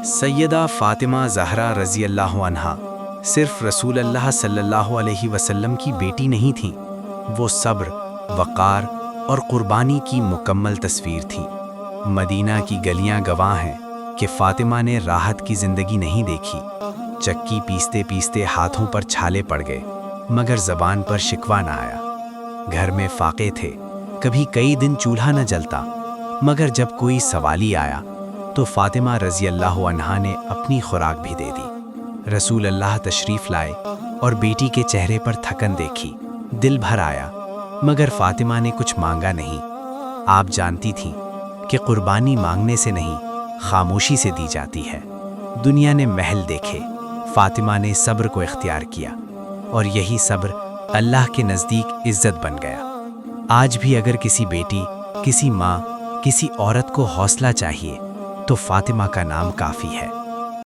سیدہ فاطمہ زہرا رضی اللہ عنہا صرف رسول اللہ صلی اللہ علیہ وسلم کی بیٹی نہیں تھیں، وہ صبر، وقار اور قربانی کی مکمل تصویر تھیں۔ مدینہ کی گلیاں گواہ ہیں کہ فاطمہ نے راحت کی زندگی نہیں دیکھی۔ چکی پیستے پیستے ہاتھوں پر چھالے پڑ گئے، مگر زبان پر شکوہ نہ آیا۔ گھر میں فاقے تھے، کبھی کئی دن چولہا نہ جلتا، مگر جب کوئی سوالی آیا تو فاطمہ رضی اللہ عنہا نے اپنی خوراک بھی دے دی۔ رسول اللہ تشریف لائے اور بیٹی کے چہرے پر تھکن دیکھی، دل بھر آیا، مگر فاطمہ نے کچھ مانگا نہیں۔ آپ جانتی تھیں کہ قربانی مانگنے سے نہیں، خاموشی سے دی جاتی ہے۔ دنیا نے محل دیکھے، فاطمہ نے صبر کو اختیار کیا، اور یہی صبر اللہ کے نزدیک عزت بن گیا۔ آج بھی اگر کسی بیٹی، کسی ماں، کسی عورت کو حوصلہ چاہیے تو فاطمہ کا نام کافی ہے۔